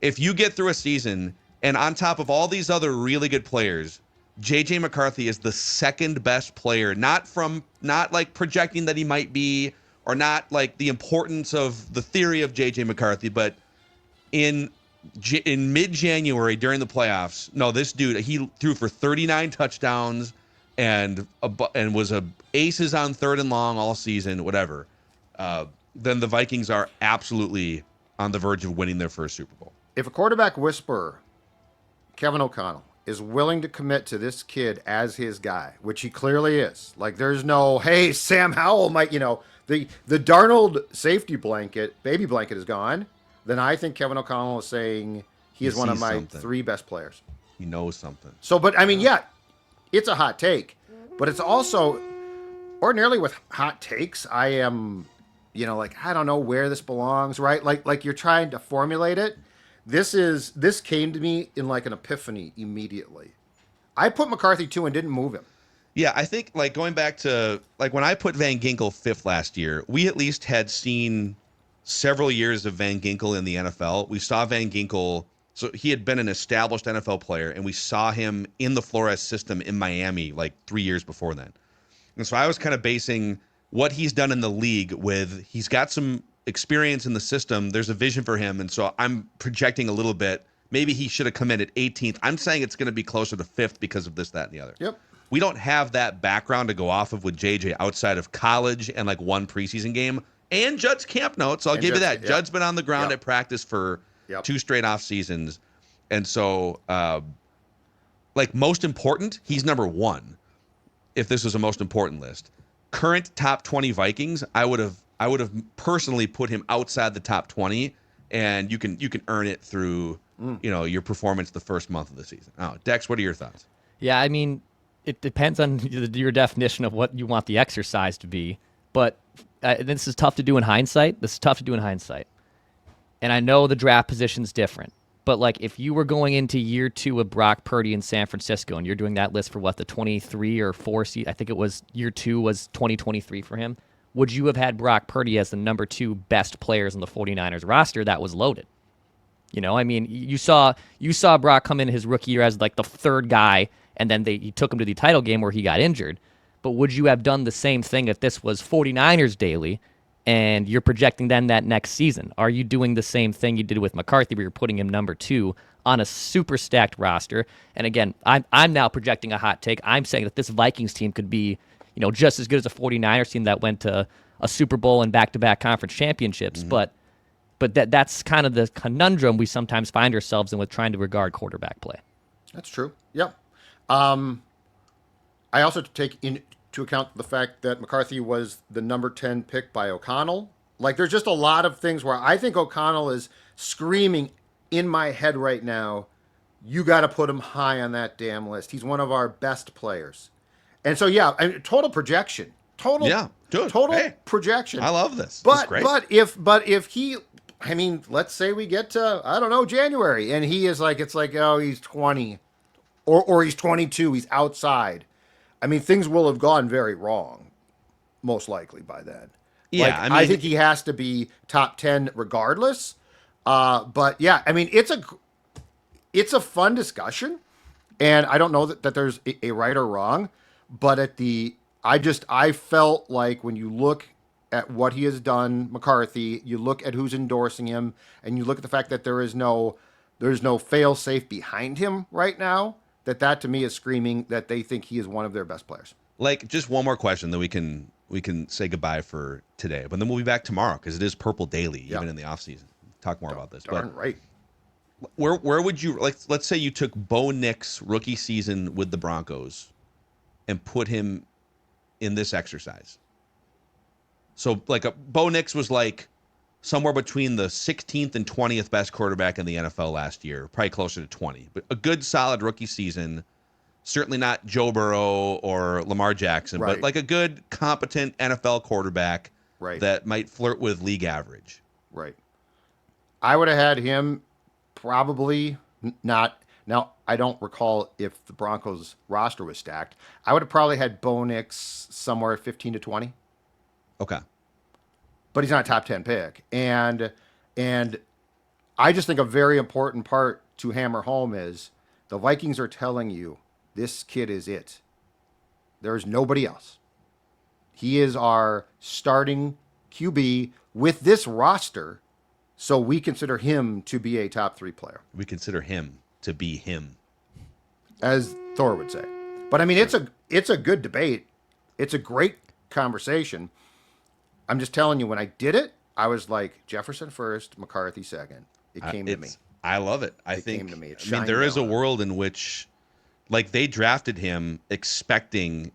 If you get through a season and on top of all these other really good players, JJ McCarthy is the second best player, not like projecting that he might be, or not like the importance of the theory of JJ McCarthy, but in mid-January during the playoffs, no, this dude, he threw for 39 touchdowns and was aces on 3rd and long all season, whatever. Then the Vikings are absolutely on the verge of winning their first Super Bowl. If a quarterback whisperer, Kevin O'Connell, is willing to commit to this kid as his guy, which he clearly is, like there's no, hey, Sam Howell might, the Darnold safety baby blanket is gone, then I think Kevin O'Connell is saying he is one of my 3 best players. He knows something. So, but I mean, yeah, it's a hot take, but it's also ordinarily with hot takes, I am, I don't know where this belongs, right? Like you're trying to formulate it. This came to me in like an epiphany immediately. I put McCarthy 2 and didn't move him. Yeah, I think like going back to like when I put Van Ginkel 5th last year, we at least had seen several years of Van Ginkel in the NFL. We saw Van Ginkel, so he had been an established NFL player, and we saw him in the Flores system in Miami like 3 years before then. And so I was kind of basing what he's done in the league with, he's got some experience in the system. There's a vision for him. And so I'm projecting a little bit. Maybe he should have come in at 18th. I'm saying it's going to be closer to 5th because of this, that, and the other. Yep. We don't have that background to go off of with JJ outside of college and like one preseason game and Judd's camp notes. I'll give you that. Yep. Judd's been on the ground at practice for 2 straight off seasons. And so like most important, he's number 1. If this was a most important list, current top 20 Vikings, I would have personally put him outside the top 20, and you can earn it through your performance the first month of the season. Oh, Dex, what are your thoughts? Yeah, I mean, it depends on your definition of what you want the exercise to be, but this is tough to do in hindsight. And I know the draft position's different, but like if you were going into year 2 of Brock Purdy in San Francisco, and you're doing that list for what, the 23 or 4 seed, I think it was year 2 was 2023 for him. Would you have had Brock Purdy as the number 2 best players on the 49ers roster that was loaded? I mean, you saw Brock come in his rookie year as like the 3rd guy, and then he took him to the title game where he got injured. But would you have done the same thing if this was 49ers daily and you're projecting then that next season? Are you doing the same thing you did with McCarthy where you're putting him number 2 on a super stacked roster? And again, I'm now projecting a hot take. I'm saying that this Vikings team could be just as good as a 49ers team that went to a Super Bowl and back-to-back conference championships. Mm-hmm. But that's kind of the conundrum we sometimes find ourselves in with trying to regard quarterback play. That's true. Yep. I also take into account the fact that McCarthy was the number 10 pick by O'Connell. Like, there's just a lot of things where I think O'Connell is screaming in my head right now, you got to put him high on that damn list. He's one of our best players. And so, yeah, I mean, total projection. Total projection. I love this. But great. but if he, I mean, let's say we get to, I don't know, January, and he is like, it's like, oh, he's 20 or he's 22, he's outside. I mean, things will have gone very wrong, most likely by then. Yeah, like, I mean, I think he has to be top 10 regardless. But yeah, I mean, it's a fun discussion, and I don't know that there's a right or wrong, but I felt like when you look at what he has done, McCarthy, you look at who's endorsing him, and you look at the fact that there's no fail safe behind him right now, that to me is screaming that they think he is one of their best players. Like, just one more question, then we can say goodbye for today, but then we'll be back tomorrow because it is Purple Daily, even in the off season. Talk more about this. Darn right. Where would you, like, let's say you took Bo Nix's rookie season with the Broncos and put him in this exercise. So, like, Bo Nix was like somewhere between the 16th and 20th best quarterback in the NFL last year, probably closer to 20. But a good, solid rookie season. Certainly not Joe Burrow or Lamar Jackson, but like a good, competent NFL quarterback that might flirt with league average. Right. I would have had him probably not. Now, I don't recall if the Broncos roster was stacked. I would have probably had Bo Nix somewhere 15 to 20. Okay. But he's not a top 10 pick. And I just think a very important part to hammer home is the Vikings are telling you this kid is it. There's nobody else. He is our starting QB with this roster, so we consider him to be a top 3 player. We consider him to be him, as Thor would say. But I mean, it's a good debate. It's a great conversation. I'm just telling you, when I did it, I was like, Jefferson first, McCarthy second. It came to me. I love it. It came to me. I mean, there is a world in which, like, they drafted him expecting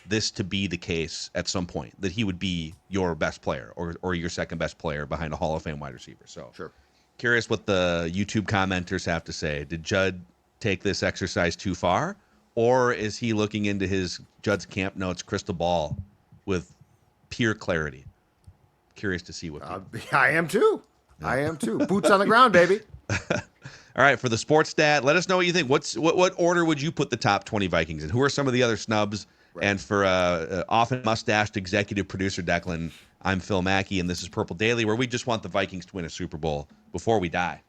this to be the case at some point, that he would be your best player or your second best player behind a Hall of Fame wide receiver. So sure. Curious what the YouTube commenters have to say. Did Judd take this exercise too far, or is he looking into Judd's camp notes crystal ball with pure clarity? Curious to see what I am too. Yeah. I am too. Boots on the ground, baby. All right, for the sports stat, let us know what you think. What order would you put the top 20 Vikings in? Who are some of the other snubs? Right. And for often mustached executive producer Declan, I'm Phil Mackey, and this is Purple Daily, where we just want the Vikings to win a Super Bowl before we die.